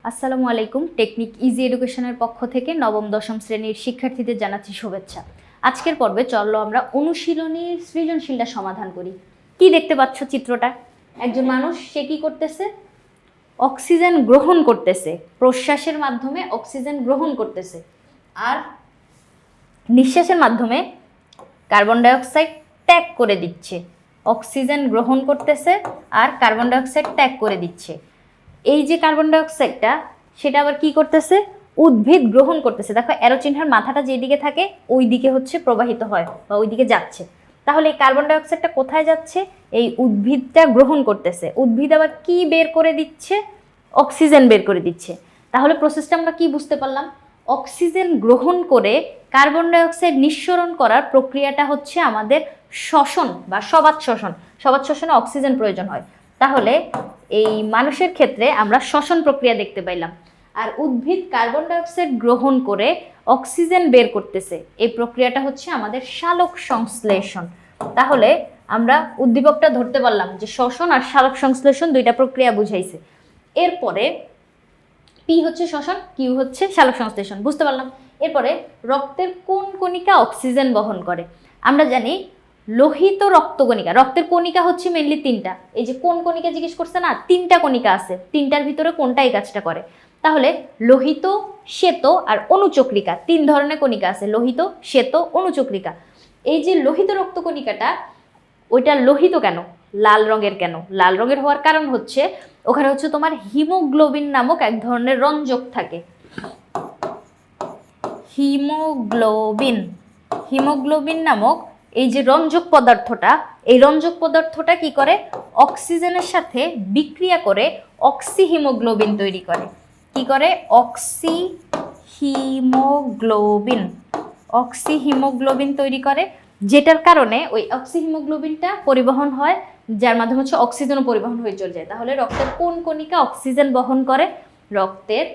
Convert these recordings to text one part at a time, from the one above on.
আসসালামু আলাইকুম। Technique easy এডুকেশনের পক্ষ থেকে নবম দশম শ্রেণীর শিক্ষার্থীদের জানাচ্ছি শুভেচ্ছা। আজকের পর্বে চলো আমরা অনুশীলনীর সৃজনশীলটা সমাধান করি। কি দেখতে পাচ্ছ চিত্রটা? একজন মানুষ, সে কি করতেছে? অক্সিজেন গ্রহণ করতেছে, প্রশ্বাসের মাধ্যমে অক্সিজেন গ্রহণ করতেছে, আর নিঃশ্বাসের মাধ্যমে কার্বন ডাইঅক্সাইড ত্যাগ করে দিচ্ছে। অক্সিজেন গ্রহণ করতেছে আর কার্বন ডাইঅক্সাইড ত্যাগ করে দিচ্ছে। এই যে কার্বন ডাইঅক্সাইডটা, সেটা আবার কি করতেছে? উদ্ভিদ গ্রহণ করতেছে। দেখো অ্যারো চিহ্নের মাথাটা যেদিকে থাকে ওই দিকে হচ্ছে প্রবাহিত হয় বা ওই দিকে যাচ্ছে। তাহলে এই কার্বন ডাইঅক্সাইডটা কোথায় যাচ্ছে? এই উদ্ভিদটা গ্রহণ করতেছে। উদ্ভিদ আবার কি বের করে দিচ্ছে? অক্সিজেন বের করে দিচ্ছে। তাহলে প্রসেসটা আমরা কি বুঝতে পারলাম? অক্সিজেন গ্রহণ করে কার্বন ডাইঅক্সাইড নিঃসরণ করার প্রক্রিয়াটা হচ্ছে আমাদের শ্বসন বা সবাত শ্বসন। সবাত শ্বসনে অক্সিজেন প্রয়োজন হয়। তাহলে এই মানুষের ক্ষেত্রে আমরা শ্বসন প্রক্রিয়া দেখতে পাইলাম। আর উদ্ভিদ কার্বন ডাইঅক্সাইড গ্রহণ করে অক্সিজেন বের করতেছে, এই প্রক্রিয়াটা হচ্ছে আমাদের সালোক সংশ্লেষণ। তাহলে আমরা উদ্দীপকটা ধরতে পারলাম যে শ্বসন আর সালোক সংশ্লেষণ দুইটা প্রক্রিয়া বুঝাইছে। এরপরে পি হচ্ছে শ্বসন, কিউ হচ্ছে সালোক সংশ্লেষণ, বুঝতে পারলাম। এরপরে রক্তের কোন কণিকা অক্সিজেন বহন করে? আমরা জানি লোহিত রক্তকণিকা। রক্তের কণিকা হচ্ছে মেনলি তিনটা। এই যে কোন কণিকা জিজ্ঞেস করছে না, তিনটা কণিকা আছে, তিনটার ভিতরে কোনটা এই কাজটা করে? তাহলে লোহিত, শ্বেত আর অনুচক্রিকা, তিন ধরনের কণিকা আছে, লোহিত, শ্বেত, অনুচক্রিকা। এই যে লোহিত রক্তকণিকাটা, ওইটা লোহিত কেন? লাল রঙের কেন? লাল রঙের হওয়ার কারণ হচ্ছে ওখানে হচ্ছে তোমার হিমোগ্লোবিন নামক এক ধরনের রঞ্জক থাকে। হিমোগ্লোবিন নামক এই যে রঞ্জক পদার্থটা, এই রঞ্জক পদার্থটা কি করে? অক্সিজেনের সাথে বিক্রিয়া করে অক্সিহিমোগ্লোবিন তৈরি করে। কি করে? অক্সিহিমোগ্লোবিন তৈরি করে, যেটার কারণে ওই অক্সিহিমোগ্লোবিনটা পরিবহন হয়, যার মাধ্যমে হচ্ছে অক্সিজেনও পরিবহন হয়ে চলে যায়। তাহলে রক্তের কোন কণিকা অক্সিজেন বহন করে? রক্তের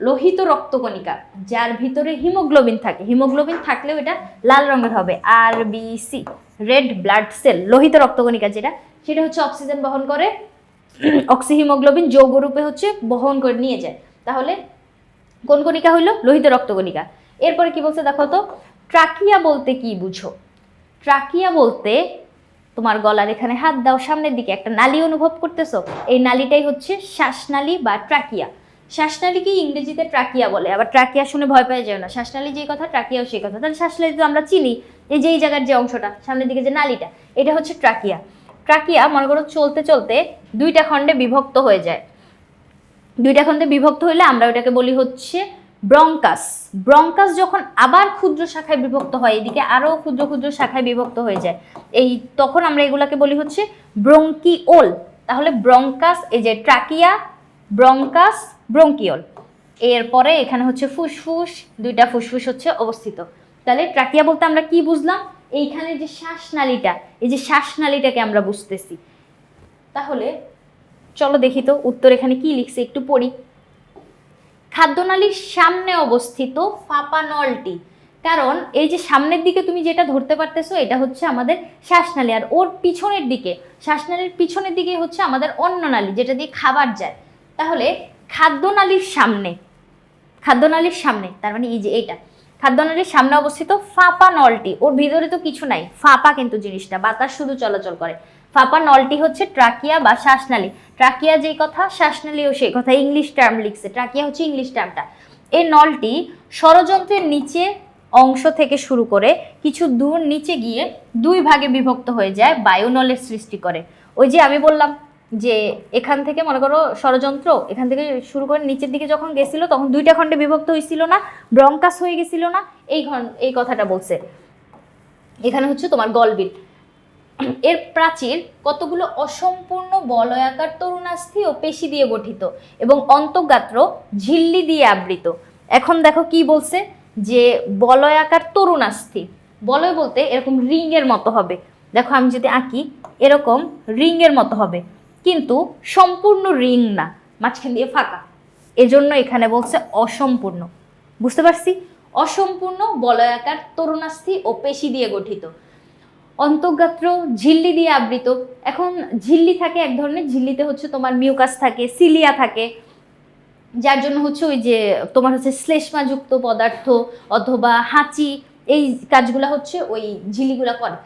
লোহিত রক্তকণিকা, যার ভিতরে হিমোগ্লোবিন থাকে। হিমোগ্লোবিন থাকলেও এটা লাল রঙের হবে, আরবিসি, রেড ব্লাড সেল। লোহিত রক্তকণিকা যেটা, সেটা হচ্ছে অক্সিজেন বহন করে, অক্সিহিমোগ্লোবিন যৌগরূপে হচ্ছে বহন করে নিয়ে যায়। তাহলে কোন কণিকা হইল? লোহিত রক্তকণিকা। এরপরে কি বলছে দেখো তো, ট্রাকিয়া বলতে কি বুঝো? ট্রাকিয়া বলতে, তোমার গলার এখানে হাত দাও, সামনের দিকে একটা নালী অনুভব করতেছো, এই নালীটাই হচ্ছে শ্বাসনালী বা ট্রাকিয়া। শ্বাসনালীকে ইংরেজিতে ট্রাকিয়া বলে। আবার ট্রাকিয়া শুনে ভয় পেয়ে যায় না, শ্বাসনালী যে কথা ট্রাকিয়াও সেই কথা। তাহলে শ্বাসনালী তো আমরা চিনি, এই যে এই জায়গার যে অংশটা সামনের দিকে যে নালীটা, এটা হচ্ছে ট্রাকিয়া। ট্রাকিয়া মনে করো চলতে চলতে দুইটা খণ্ডে বিভক্ত হয়ে যায়। দুইটা খণ্ডে বিভক্ত হইলে আমরা ওটাকে বলি হচ্ছে ব্রঙ্কাস। ব্রঙ্কাস যখন আবার ক্ষুদ্র শাখায় বিভক্ত হয়, এদিকে আরো ক্ষুদ্র ক্ষুদ্র শাখায় বিভক্ত হয়ে যায়, এই তখন আমরা এগুলাকে বলি হচ্ছে ব্রঙ্কিওল। তাহলে ব্রঙ্কাস, এই যে ট্রাকিয়া, ব্রঙ্কাস, ব্রঙ্কিওল। এরপরে এখানে হচ্ছে ফুসফুস, দুইটা ফুসফুস হচ্ছে অবস্থিত। তাহলে ট্রাকিয়া বলতে আমরা কি বুঝলাম? এইখানে যে শ্বাসনালীটা, এই যে শ্বাসনালীটাকে আমরা বুঝতেছি। তাহলে চলো দেখি তো উত্তর এখানে কি লিখছে, একটু পড়ি। খাদ্যনালীর সামনে অবস্থিত ফাঁপা নলটি, কারণ এই যে সামনের দিকে তুমি যেটা ধরতে পারতেছো এটা হচ্ছে আমাদের শ্বাসনালী, আর ওর পিছনের দিকে, শ্বাসনালীর পিছনের দিকে হচ্ছে আমাদের অন্ননালী, যেটা দিয়ে খাবার যায়। তাহলে খাদ্যনালীর সামনে, খাদ্যনালীর সামনে তার মানে এই যে এইটা, খাদ্যনালীর সামনে অবস্থিত ফাঁপা নলটি, ওর ভিতরে তো কিছু নাই, ফাঁপা কিন্তু জিনিসটা, বাতাস শুধু চলাচল করে। ফাঁপা নলটি হচ্ছে ট্রাকিয়া বা শ্বাসনালী। ট্রাকিয়া যেই কথা, শ্বাসনালীও সেই কথা, ইংলিশ টার্ম লিখছে, ট্রাকিয়া হচ্ছে ইংলিশ টার্মটা। এই নলটি স্বরযন্ত্রের নিচে অংশ থেকে শুরু করে কিছু দূর নিচে গিয়ে দুই ভাগে বিভক্ত হয়ে যায়, বায়ুনলের সৃষ্টি করে। ওই যে আমি বললাম যে এখান থেকে মনে করো ষড়যন্ত্র এখান থেকে শুরু করে নিচের দিকে যখন গেছিল তখন দুইটা খণ্ডে বিভক্ত হয়েছিল না, ব্রঙ্কাস হয়ে গেছিল না, এই কথাটা বলছে। এখানে হচ্ছে তোমার গলবিল। এর প্রাচীর কতগুলো অসম্পূর্ণ বলয়াকার তরুণাস্থি ও পেশি দিয়ে গঠিত এবং অন্তঃগাত্র ঝিল্লি দিয়ে আবৃত। এখন দেখো কি বলছে, যে বলয়াকার তরুণাস্থি, বলয় বলতে এরকম রিং এর মতো হবে। দেখো আমি যদি আঁকি, এরকম রিং এর মতো হবে, কিন্তু সম্পূর্ণ রিং না, মাঝখান দিয়ে ফাঁকা, এজন্য এখানে বলছে অসম্পূর্ণ। বুঝতে পারছি? অসম্পূর্ণ বলয়াকার তরুণাস্থি ও পেশি দিয়ে গঠিত, অন্তঃগাত্র ঝিল্লি দিয়ে আবৃত। এখন ঝিল্লি থাকে এক ধরনের, ঝিল্লিতে হচ্ছে তোমার মিউকাস থাকে, সিলিয়া থাকে, যার জন্য হচ্ছে ওই যে তোমার হচ্ছে শ্লেষ্মাযুক্ত পদার্থ অথবা হাঁচি, এই কাজগুলো হচ্ছে ওই ঝিল্লিগুলা করে।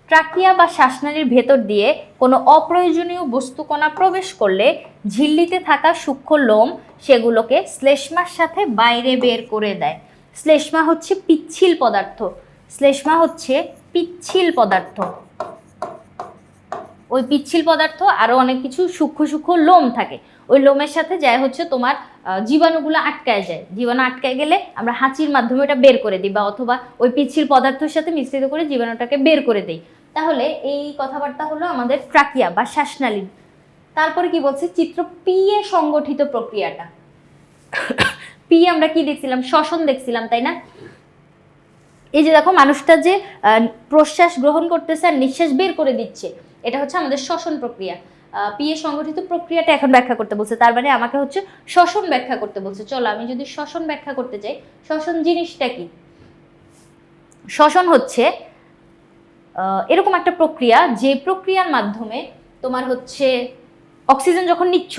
ট্রাকিয়া বা শ্বাসনালীর ভেতর দিয়ে কোনো অপ্রয়োজনীয় বস্তুকণা প্রবেশ করলে ঝিল্লিতে থাকা সূক্ষ্ম লোম সেগুলোকে শ্লেষ্মার সাথে বাইরে বের করে দেয়। শ্লেষ্মা হচ্ছে পিচ্ছিল পদার্থ, শ্লেষ্মা হচ্ছে পিচ্ছিল পদার্থ। ওই পিচ্ছিল পদার্থ আরও অনেক কিছু সূক্ষ্ম সূক্ষ্ম লোম থাকে, ওই লোমের সাথে যায় হচ্ছে তোমার জীবাণুগুলো আটকায় যায়। জীবাণু আটকায় গেলে আমরা হাঁচির মাধ্যমে ওটা বের করে দিই, বা অথবা ওই পিচ্ছিল পদার্থের সাথে মিশ্রিত করে জীবাণুটাকে বের করে দিই। তাহলে এই কথাবার্তা হলো আমাদের ট্রাকিয়া বা শ্বাসনালী। তারপরে কি বলছে, চিত্র পি এ সংগঠিত প্রক্রিয়াটা। পি আমরা কি দেখছিলাম, শ্বসন দেখছিলাম, তাই না? এই যে দেখো মানুষটা যে প্রশ্বাস গ্রহণ করতেছে আর নিঃশ্বাস বের করে দিচ্ছে, এটা হচ্ছে আমাদের শ্বসন প্রক্রিয়া। পি এ সংগঠিত প্রক্রিয়াটা এখন ব্যাখ্যা করতে বলছে, তার মানে আমাকে হচ্ছে শ্বসন ব্যাখ্যা করতে বলছে। চলো আমি যদি শ্বসন ব্যাখ্যা করতে চাই, শ্বসন জিনিসটা কি? শ্বসন হচ্ছে এরকম একটা প্রক্রিয়া, যে প্রক্রিয়ার মাধ্যমে তোমার হচ্ছে অক্সিজেন যখন নিচ্ছ,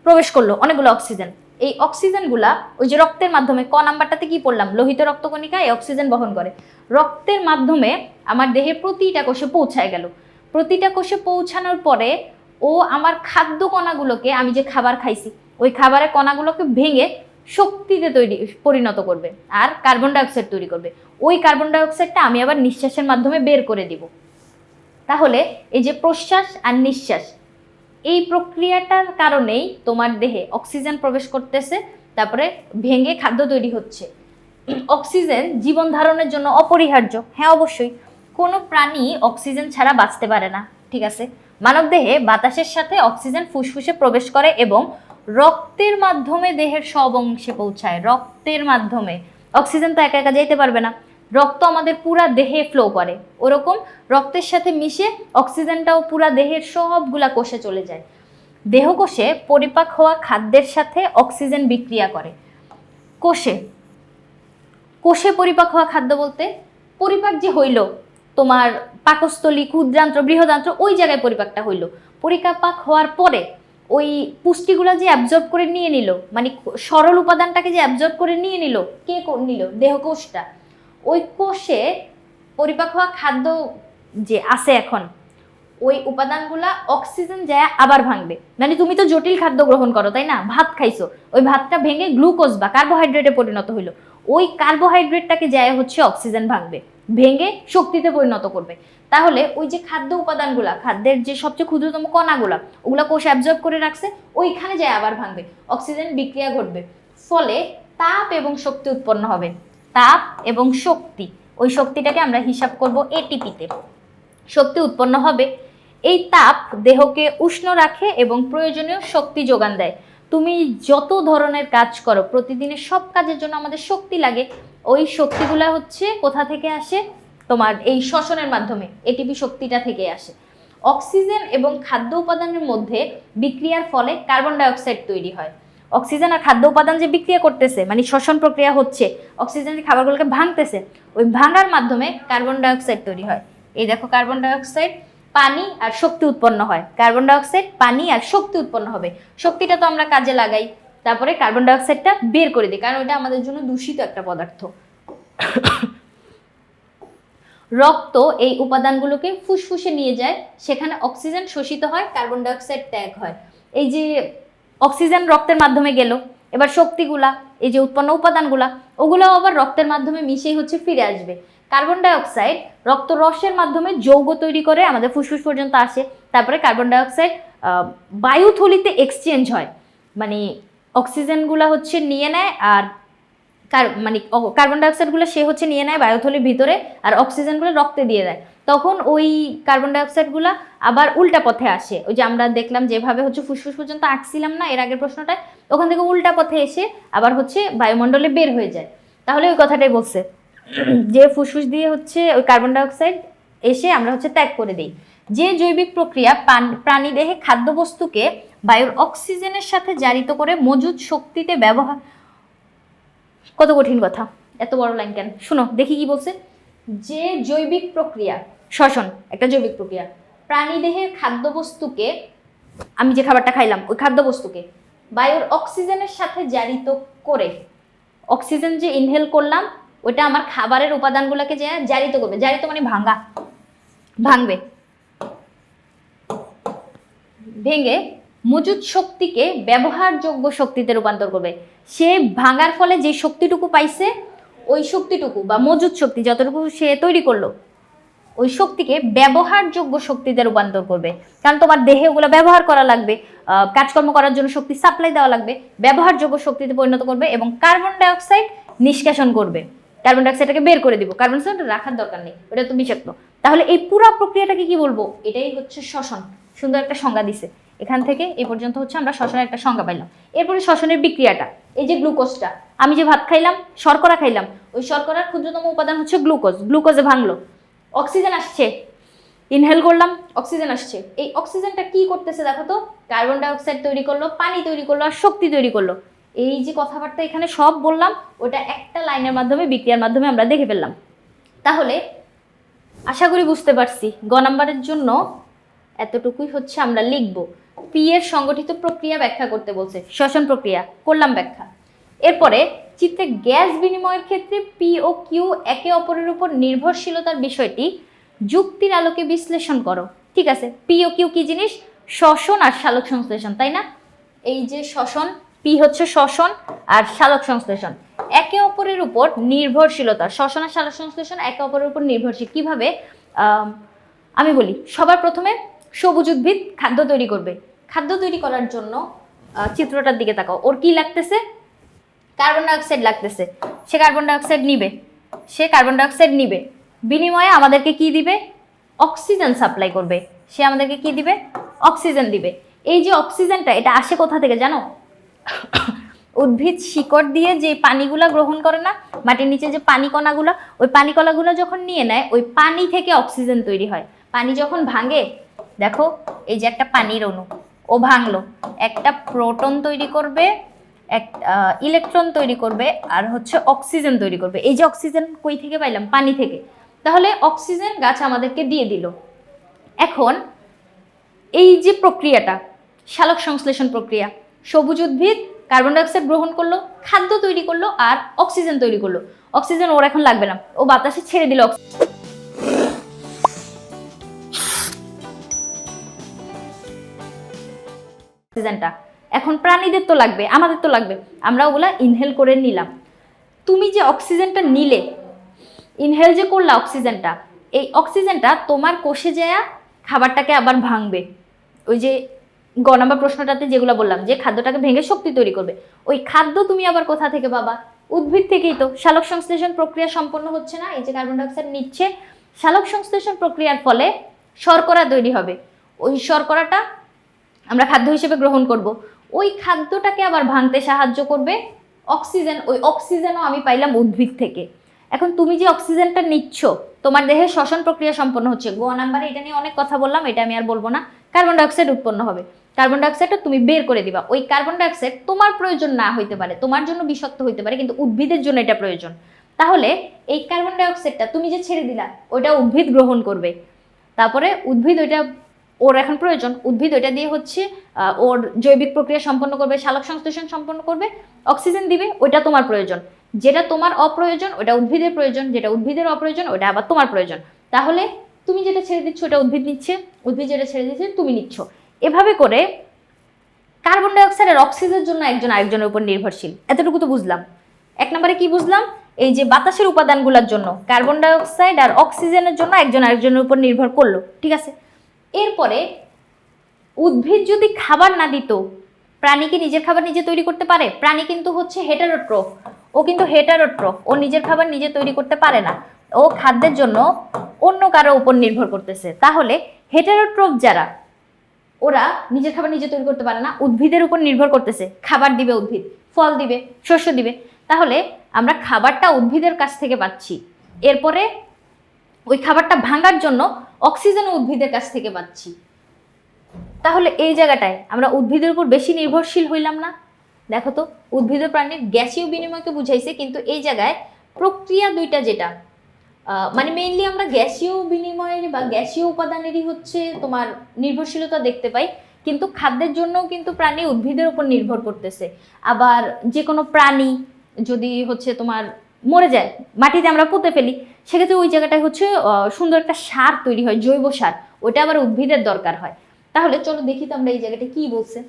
প্রবেশ করলো অনেকগুলো অক্সিজেন, এই অক্সিজেনগুলা ওই যে রক্তের মাধ্যমে, ক নাম্বারটাতে কি পড়লাম, লোহিত রক্তকণিকা এই অক্সিজেন বহন করে, রক্তের মাধ্যমে আমার দেহের প্রতিটা কোষে পৌঁছায় গেল। প্রতিটা কোষে পৌঁছানোর পরে ও আমার খাদ্য কণাগুলোকে, আমি যে খাবার খাইছি ওই খাবারের কণাগুলোকে ভেঙে শক্তিতে পরিণত করবে আর কার্বন ডাইঅক্সাইড তৈরি করবে। ওই কার্বন ডাইঅক্সাইডটা আমি আবার নিঃশ্বাসের মাধ্যমে বের করে দিব। তাহলে এই যে প্রশ্বাস আর নিঃশ্বাস, এই প্রক্রিয়াটার কারণেই তোমার দেহে অক্সিজেন প্রবেশ করতেছে, তারপরে ভেঙে খাদ্য তৈরি হচ্ছে। অক্সিজেন জীবন ধারণের জন্য অপরিহার্য। হ্যাঁ অবশ্যই, কোনো প্রাণী অক্সিজেন ছাড়া বাঁচতে পারে না, ঠিক আছে? মানবদেহে বাতাসের সাথে অক্সিজেন ফুসফুসে প্রবেশ করে এবং রক্তের মাধ্যমে দেহের সব অংশে পৌঁছায়। রক্তের মাধ্যমে, অক্সিজেন তো একা একা যেতে পারবে না, রক্ত আমাদের পুরা দেহে ফ্লো করে, ওরকম রক্তের সাথে মিশে অক্সিজেনটাও পুরা দেহের সবগুলা কোষে চলে যায়। দেহকোষে পরিপাক হওয়া খাদ্যের সাথে অক্সিজেন বিক্রিয়া করে। কোষে কোষে পরিপাক হওয়া খাদ্য বলতে, পরিপাক যে হইল তোমার পাকস্থলী, ক্ষুদ্রান্ত্র, বৃহদান্ত্র, ওই জায়গায় পরিপাকটা হইল। পরিপাক হওয়ার পরে ওই পুষ্টিগুলো যে অ্যাবজর্ব করে নিয়ে নিল, মানে সরল উপাদানটাকে যে অ্যাবজর্ব করে নিয়ে নিল, কে নিল? দেহকোষটা। ওই কোষে পরিপাক হওয়া খাদ্য যে আছে এখন, ওই উপাদানগুলা অক্সিজেন যায় আবার ভাঙবে। মানে তুমি তো জটিল খাদ্য গ্রহণ করো, তাই না? ভাত খাইছো, ওই ভাতটা ভেঙে গ্লুকোজ বা কার্বোহাইড্রেটে পরিণত হইলো। ওই কার্বোহাইড্রেটটাকে যায় হচ্ছে অক্সিজেন ভাঙবে, ভেঙে শক্তিতে পরিণত করবে। তাহলে ওই যে খাদ্য উপাদানগুলা, খাদ্যের যে সবচেয়ে ক্ষুদ্রতম কণাগুলা, ওগুলা কোষ অ্যাবজর্ব করে রাখছে, ওইখানে যায় আবার ভাঙবে, অক্সিজেন বিক্রিয়া ঘটবে, ফলে তাপ এবং শক্তি উৎপন্ন হবে। তাপ এবং শক্তি, ওই শক্তিটাকে আমরা হিসাব করব এটিপিতে। শক্তি উৎপন্ন হবে। এই তাপ দেহকে উষ্ণ রাখে এবং প্রয়োজনীয় শক্তি যোগান দেয়। তুমি যত ধরনের কাজ করো, প্রতিদিনের সব কাজের জন্য আমাদের শক্তি লাগে, ওই শক্তিগুলা হচ্ছে কোথা থেকে আসে? তোমার এই শ্বসনের মাধ্যমে এটিপি শক্তিটা থেকে আসে। অক্সিজেন এবং খাদ্য উপাদানের মধ্যে বিক্রিয়ার ফলে কার্বন ডাইঅক্সাইড তৈরি হয়। অক্সিজেন আর খাদ্য উপাদান যে বিক্রিয়া করতেছে, মানে শ্বসন প্রক্রিয়া হচ্ছে, অক্সিজেন যে খাবারগুলোকে ভাঙতেছে, ওই ভাঙার মাধ্যমে কার্বন ডাইঅক্সাইড তৈরি হয়। এই দেখো, কার্বন ডাইঅক্সাইড, পানি আর শক্তি উৎপন্ন হয়। কার্বন ডাইঅক্সাইড, পানি আর শক্তি উৎপন্ন হবে। শক্তিটা তো আমরা কাজে লাগাই, তারপরে কার্বন ডাইঅক্সাইডটা বের করে দিই, কারণ ওটা আমাদের জন্য দূষিত একটা পদার্থ। রক্ত এই উপাদানগুলোকে ফুসফুসে নিয়ে যায়, সেখানে অক্সিজেন শোষিত হয়, কার্বন ডাইঅক্সাইড ত্যাগ হয়। এই যে অক্সিজেন রক্তের মাধ্যমে গেল, এবার শক্তিগুলা, এই যে উৎপন্ন উপাদানগুলা, ওগুলো আবার রক্তের মাধ্যমে মিশেই হচ্ছে ফিরে আসবে। কার্বন ডাইঅক্সাইড রক্ত রসের মাধ্যমে যৌগ তৈরি করে আমাদের ফুসফুস পর্যন্ত আসে, তারপরে কার্বন ডাইঅক্সাইড বায়ুথলিতে এক্সচেঞ্জ হয়, মানে অক্সিজেনগুলা হচ্ছে নিয়ে নেয়, আর মানে কার্বন ডাইঅক্সাইডগুলো সে হচ্ছে নিয়ে নেয় বায়ুথলির ভিতরে, আর অক্সিজেনগুলো রক্তে দিয়ে দেয়। তখন ওই কার্বন ডাইঅক্সাইডগুলো আবার উল্টা পথে আসে, ওই যে আমরা দেখলাম যেভাবে হচ্ছে ফুসফুস পর্যন্ত আঁকছিলাম না এর আগের প্রশ্নটায়, ওখান থেকে উল্টা পথে এসে আবার হচ্ছে বায়ুমণ্ডলে বের হয়ে যায়। তাহলে ওই কথাটাই বলছে যে ফুসফুস দিয়ে হচ্ছে ওই কার্বন ডাইঅক্সাইড এসে আমরা হচ্ছে ত্যাগ করে দিই। যে জৈবিক প্রক্রিয়া প্রাণীদেহে খাদ্যবস্তুকে বায়ুর অক্সিজেনের সাথে জারিত করে মজুদ শক্তিতে ব্যবহার। কত কঠিন কথা, এত বড় লাইন কেন? শুনো দেখি কি বলছে। যে জৈবিক প্রক্রিয়া, শ্বসন একটা জৈবিক প্রক্রিয়া, প্রাণীদেহের খাদ্যবস্তুকে, আমি যে খাবারটা খাইলাম ওই খাদ্যবস্তুকে বায়ুর অক্সিজেনের সাথে জারিত করে, অক্সিজেন যে ইনহেল করলাম ওটা আমার খাবারের উপাদানগুলোকে যে জারিত করবে, জারিত মানে ভাঙা, ভাঙবে, ভেঙে মজুদ শক্তিকে ব্যবহারযোগ্য শক্তিতে রূপান্তর করবে। সে ভাঙার ফলে যে শক্তিটুকু পাইছে ওই শক্তিটুকু বা মজুদ শক্তি যতটুকু সে তৈরি করলো ওই শক্তিকে ব্যবহারযোগ্য শক্তিতে রূপান্তর করবে। কারণ তোমার দেহে ওগুলো ব্যবহার করা লাগবে, কাজকর্ম করার জন্য শক্তি সাপ্লাই দেওয়া লাগবে, ব্যবহারযোগ্য শক্তিতে পরিণত করবে এবং কার্বন ডাইঅক্সাইড নিষ্কাশন করবে। কার্বন ডাইঅক্সাইডটাকে বের করে দিব, কার্বন ডাইঅক্সাইড রাখার দরকার নেই, ওটা তো বিষাক্ত। তাহলে এই পুরো প্রক্রিয়াটাকে কি বলবো? এটাই হচ্ছে শ্বসন। সুন্দর একটা সংজ্ঞা দিছে। এখান থেকে এই পর্যন্ত হচ্ছে আমরা শ্বসনের একটা সংজ্ঞা পাইলাম। এরপরে শ্বসনের বিক্রিয়াটা, এই যে গ্লুকোজটা, আমি যে ভাত খাইলাম, শর্করা খাইলাম, ওই শর্করার ক্ষুদ্রতম উপাদান হচ্ছে গ্লুকোজ। গ্লুকোজে ভাঙলো, অক্সিজেন আসছে, ইনহেল করলাম, অক্সিজেন আসছে। এই অক্সিজেনটা কি করতেছে দেখো তো? কার্বন ডাইঅক্সাইড তৈরি করলো, পানি তৈরি করলো আর শক্তি তৈরি করলো। এই যে কথাবার্তা এখানে সব বললাম ওটা একটা লাইনের মাধ্যমে, বিক্রিয়ার মাধ্যমে আমরা দেখে ফেললাম। তাহলে আশা করি বুঝতে পারছি। গ নাম্বারের জন্য এতটুকুই হচ্ছে আমরা লিখব। পি এর সংগঠিত প্রক্রিয়া ব্যাখ্যা করতে বলছে, শ্বসন প্রক্রিয়া করলাম ব্যাখ্যা। এরপরে চিত্রে গ্যাস বিনিময়ের ক্ষেত্রে পি ও কিউ একে অপরের উপর নির্ভরশীলতার বিষয়টি যুক্তির আলোকে বিশ্লেষণ করো। ঠিক আছে, পি ও কিউ কি জিনিস? শ্বসন আর সালোক সংশ্লেষণ, তাই না? এই যে শ্বসন, পি হচ্ছে শ্বসন আর সালোক সংশ্লেষণ, একে অপরের উপর নির্ভরশীলতা। শ্বসন আর সালোক সংশ্লেষণ একে অপরের উপর নির্ভরশীল। কিভাবে? আমি বলি, সবার প্রথমে সবুজ উদ্ভিদ খাদ্য তৈরি করবে। খাদ্য তৈরি করার জন্য চিত্রটার দিকে তাকাও, ওর কি লাগতেছে? কার্বন ডাইঅক্সাইড লাগতেছে। সে কার্বন ডাইঅক্সাইড নিবে, বিনিময়ে আমাদেরকে কি দিবে? অক্সিজেন সাপ্লাই করবে। সে আমাদেরকে কি দিবে? অক্সিজেন দিবে। এই যে অক্সিজেনটা, এটা আসে কোথা থেকে জানো? উদ্ভিদ শিকড় দিয়ে যে পানিগুলা গ্রহণ করে না, মাটির নিচে যে পানি কণাগুলো, ওই পানি কণাগুলো যখন নিয়ে নেয় ওই পানি থেকে অক্সিজেন তৈরি হয়। পানি যখন ভাঙে, দেখো এই যে একটা পানির অণু, ও ভাঙলো, একটা প্রোটন তৈরি করবে, এক ইলেকট্রন তৈরি করবে আর হচ্ছে অক্সিজেন তৈরি করবে। এই যে অক্সিজেন কই থেকে পাইলাম? পানি থেকে। তাহলে অক্সিজেন গাছ আমাদেরকে দিয়ে দিল। এখন এই যে প্রক্রিয়াটা, সালোক সংশ্লেষণ প্রক্রিয়া, সবুজ উদ্ভিদ কার্বন ডাইঅক্সাইড গ্রহণ করলো, খাদ্য তৈরি করলো আর অক্সিজেন তৈরি করলো। অক্সিজেন ওর এখন লাগবে না, ও বাতাসে ছেড়ে দিল অক্সিজেনটা। এখন প্রাণীদের তো লাগবে, আমাদের তো লাগবে, আমরা ওগুলা ইনহেল করে নিলাম। তুমি যে অক্সিজেনটা নিলে, ইনহেল যে করলা অক্সিজেনটা, এই অক্সিজেনটা তোমার কোষে যায় খাবারটাকে আবার ভাঙবে। ওই যে গ নাম্বার প্রশ্নটাতে যেগুলো বললাম যে খাদ্যটাকে ভেঙে শক্তি তৈরি করবে, ওই খাদ্য তুমি আবার কোথা থেকে পাবা? উদ্ভিদ থেকেই তো। সালোক সংশ্লেষণ প্রক্রিয়া সম্পন্ন হচ্ছে না, এই যে কার্বন ডাইঅক্সাইড নিচ্ছে, সালোক সংশ্লেষণ প্রক্রিয়ার ফলে শর্করা তৈরি হবে। ওই শর্করাটা আমরা খাদ্য হিসেবে গ্রহণ করব। ওই খাদ্যটাকে আবার ভাঙতে সাহায্য করবে অক্সিজেন। ওই অক্সিজেনও আমি পাইলাম উদ্ভিদ থেকে। এখন তুমি যে অক্সিজেনটা নিচ্ছ, তোমার দেহে শ্বসন প্রক্রিয়া সম্পন্ন হচ্ছে। গ নাম্বারে এটা নিয়ে অনেক কথা বললাম, এটা আমি আর বলবো না। কার্বন ডাইঅক্সাইড উৎপন্ন হবে, কার্বন ডাইঅক্সাইডটা তুমি বের করে দিবা। ওই কার্বন ডাইঅক্সাইড তোমার প্রয়োজন না হইতে পারে, তোমার জন্য বিষাক্ত হইতে পারে, কিন্তু উদ্ভিদের জন্য এটা প্রয়োজন। তাহলে এই কার্বন ডাইঅক্সাইডটা তুমি যে ছেড়ে দিলা, ওইটা উদ্ভিদ গ্রহণ করবে। তারপরে উদ্ভিদ ওইটা, ওর এখন প্রয়োজন, উদ্ভিদ ওইটা দিয়ে হচ্ছে ওর জৈবিক প্রক্রিয়া সম্পন্ন করবে, সালোক সংশ্লেষণ সম্পন্ন করবে, অক্সিজেন দিবে। ওইটা তোমার প্রয়োজন। যেটা তোমার অপ্রয়োজন ওটা উদ্ভিদের প্রয়োজন, যেটা উদ্ভিদের অপ্রয়োজন ওটা আবার তোমার প্রয়োজন। তাহলে তুমি যেটা ছেড়ে দিচ্ছ ওটা উদ্ভিদ নিচ্ছে, উদ্ভিদ যেটা ছেড়ে দিচ্ছে তুমি নিচ্ছ। এভাবে করে কার্বন ডাইঅক্সাইড আর অক্সিজেনের জন্য একজন আরেকজনের উপর নির্ভরশীল। এতটুকু তো বুঝলাম। এক নম্বরে কি বুঝলাম? এই যে বাতাসের উপাদানগুলোর জন্য কার্বন ডাইঅক্সাইড আর অক্সিজেনের জন্য একজন আরেকজনের উপর নির্ভর করলো, ঠিক আছে। এরপরে উদ্ভিদ যদি খাবার না দিত, প্রাণী কি নিজের খাবার নিজে তৈরি করতে পারে? প্রাণী কিন্তু হচ্ছে হেটারোট্রফ, ও কিন্তু হেটারোট্রফ, ও নিজের খাবার নিজে তৈরি করতে পারে না, ও খাদ্যের জন্য অন্য কারো উপর নির্ভর করতেছে। তাহলে হেটারোট্রফ যারা, ওরা নিজের খাবার নিজে তৈরি করতে পারে না, উদ্ভিদের উপর নির্ভর করতেছে। খাবার দিবে উদ্ভিদ, ফল দিবে, শস্য দিবে। তাহলে আমরা খাবারটা উদ্ভিদের কাছ থেকে পাচ্ছি। এরপরে ওই খাবারটা ভাঙার জন্য অক্সিজেন উদ্ভিদের কাছ থেকে পাচ্ছি। তাহলে এই জায়গাটায় আমরা উদ্ভিদের উপর বেশি নির্ভরশীল হইলাম না? দেখো তো, উদ্ভিদ ও প্রাণীর গ্যাসীয় বিনিময়কে বুঝাইছে, কিন্তু এই জায়গায় প্রক্রিয়া দুইটা যেটা মানে মেইনলি আমরা গ্যাসীয় বিনিময়ের বা গ্যাসীয় উপাদানেরই হচ্ছে তোমার নির্ভরশীলতা দেখতে পাই, কিন্তু খাদ্যের জন্য কিন্তু প্রাণী উদ্ভিদের উপর নির্ভর করতেছে। আবার যে কোনো প্রাণী যদি হচ্ছে তোমার মরে যায়, মাটিতে আমরা পুঁতে ফেলি, সেক্ষেত্রে ওই জায়গাটায় হচ্ছে সুন্দর একটা সার তৈরি হয়, জৈব সার, ওটা আবার উদ্ভিদের দরকার হয়। তাহলে চলো দেখি তো আমরা এই জায়গাটা কি বলছে।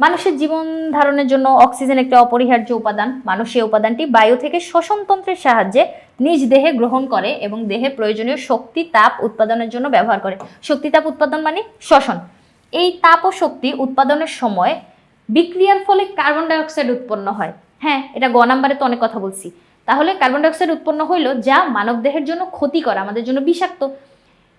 মানুষের জীবন ধারণের জন্য অক্সিজেন একটি অপরিহার্য উপাদান। মানুষ এই উপাদানটি বায়ু থেকে শ্বসনতন্ত্রের সাহায্যে নিজ দেহে গ্রহণ করে এবং দেহে প্রয়োজনীয় শক্তি তাপ উৎপাদনের জন্য ব্যবহার করে। শক্তি তাপ উৎপাদন মানে শ্বসন। এই তাপ ও শক্তি উৎপাদনের সময় বিক্রিয়ার ফলে কার্বন ডাইঅক্সাইড উৎপন্ন হয়। হ্যাঁ, এটা গ নাম্বারে তো অনেক কথা বলছি। তাহলে কার্বন ডাইঅক্সাইড উৎপন্ন হইল যা মানব দেহের জন্য ক্ষতিকর, আমাদের জন্য বিষাক্ত।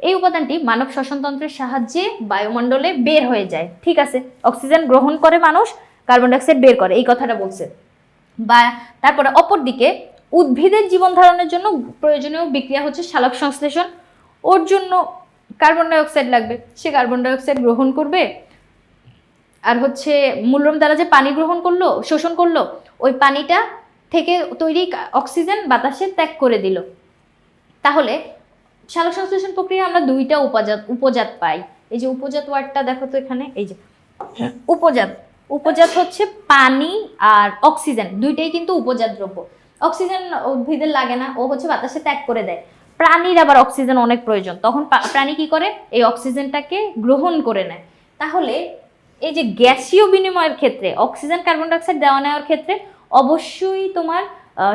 এই উপাদানটি মানব শ্বসনতন্ত্রের সাহায্যে বায়ুমণ্ডলে বের হয়ে যায়। ঠিক আছে, অক্সিজেন গ্রহণ করে মানুষ, কার্বন ডাইঅক্সাইড বের করে, এই কথাটা বলছে। বা তারপরে অপরদিকে উদ্ভিদের জীবন ধারণের জন্য প্রয়োজনীয় বিক্রিয়া হচ্ছে সালোক সংশ্লেষণ। ওর জন্য কার্বন ডাইঅক্সাইড লাগবে, সে কার্বন ডাইঅক্সাইড গ্রহণ করবে, আর হচ্ছে মূলরম দ্বারা যে পানি গ্রহণ করলো, শোষণ করলো, ওই পানিটা থেকে তৈরি অক্সিজেন বাতাসে ত্যাগ করে দিল। তাহলে সালোক সংশ্লেষণ প্রক্রিয়া আমরা দুইটা উপজাত পাই। এই যে উপজাত ওয়ার্ডটা দেখো তো এখানে, এই যে উপজাত হচ্ছে পানি আর অক্সিজেন, দুইটাই কিন্তু উপজাত দ্রব্য। অক্সিজেন উদ্ভিদের লাগে না, ও হচ্ছে বাতাসে ত্যাগ করে দেয়। প্রাণীর আবার অক্সিজেন অনেক প্রয়োজন, তখন প্রাণী কি করে, এই অক্সিজেনটাকে গ্রহণ করে নেয়। তাহলে এই যে গ্যাসীয় বিনিময়ের ক্ষেত্রে অক্সিজেন কার্বন ডাইঅক্সাইড দেওয়া নেওয়ার ক্ষেত্রে অবশ্যই তোমার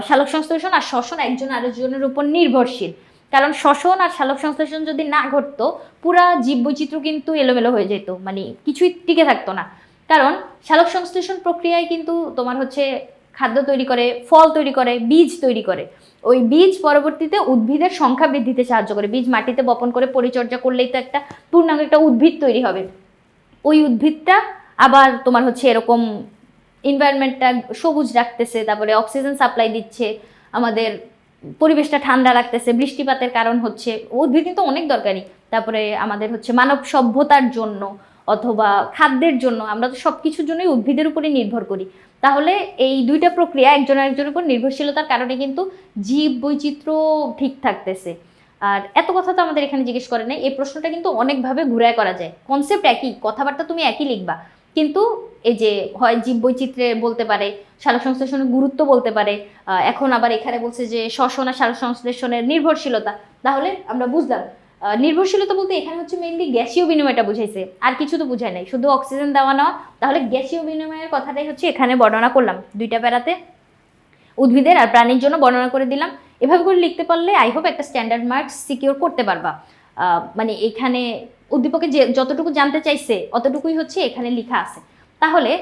সালোক সংশ্লেষণ আর শ্বসন একজন আরেকজনের উপর নির্ভরশীল। কারণ শ্বসন আর সালোক সংশ্লেষণ যদি না ঘটতো, পুরা জীববৈচিত্র্য কিন্তু এলোমেলো হয়ে যেত, মানে কিছুই টিকে থাকতো না। কারণ সালোক সংশ্লেষণ প্রক্রিয়ায় কিন্তু তোমার হচ্ছে খাদ্য তৈরি করে, ফল তৈরি করে, বীজ তৈরি করে। ওই বীজ পরবর্তীতে উদ্ভিদের সংখ্যা বৃদ্ধিতে সাহায্য করে। বীজ মাটিতে বপন করে পরিচর্যা করলেই তো একটা পূর্ণাঙ্গ একটা উদ্ভিদ তৈরি হবে। ওই উদ্ভিদটা আবার তোমার হচ্ছে এরকম এনভায়রনমেন্টটা সবুজ রাখতেছে, তারপরে অক্সিজেন সাপ্লাই দিচ্ছে, আমাদের পরিবেশটা ঠান্ডা রাখতেছে, বৃষ্টিপাতের কারণ হচ্ছে। উদ্ভিদ কিন্তু অনেক দরকারি। তারপরে আমাদের হচ্ছে মানব সভ্যতার জন্য অথবা খাদ্যের জন্য, আমরা তো সব কিছুর জন্যই উদ্ভিদের উপরে নির্ভর করি। তাহলে এই দুইটা প্রক্রিয়া একজন আরেকজনের উপর নির্ভরশীলতার কারণে কিন্তু জীব বৈচিত্র্য ঠিক থাকতেছে। আর এত কথা তো আমাদের এখানে জিজ্ঞেস করে নাই। এই প্রশ্নটা কিন্তু অনেকভাবে ঘুরায় করা যায়, কনসেপ্ট একই, কথাবার্তা তুমি একই লিখবা, কিন্তু এই যে হয় জীব বৈচিত্র্যে বলতে পারে, সালোক সংশ্লেষণের গুরুত্ব বলতে পারে, এখন আবার এখানে বলছে যে শ্বসন আর সালোক সংশ্লেষণের নির্ভরশীলতা। তাহলে আমরা বুঝলাম নির্ভরশীলতা বলতে এখানে হচ্ছে মেইনলি গ্যাসীয় বিনিময়টা বুঝাইছে, আর কিছু তো বুঝায় নাই, শুধু অক্সিজেন দেওয়া নেওয়া। তাহলে গ্যাসীয় বিনিময়ের কথাটাই হচ্ছে এখানে বর্ণনা করলাম, দুইটা প্যারাতে উদ্ভিদের আর প্রাণীর জন্য বর্ণনা করে দিলাম। এভাবে করে লিখতে পারলে আই হোপ একটা স্ট্যান্ডার্ড মার্কস সিকিউর করতে পারবা। মানে এখানে উদ্দীপকে যে যতটুকু জানতে চাইছে অতটুকুই হচ্ছে এখানে লেখা আছে। তাহলে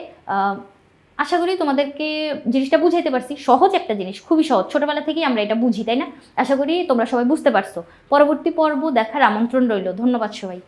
আশা করি তোমাদেরকে জিনিসটা বুঝাইতে পারছি। সহজ একটা জিনিস, খুবই সহজ, ছোটবেলা থেকেই আমরা এটা বুঝি, তাই না? আশা করি তোমরা সবাই বুঝতে পারছো। পরবর্তী পর্ব দেখার আমন্ত্রণ রইল। ধন্যবাদ সবাই।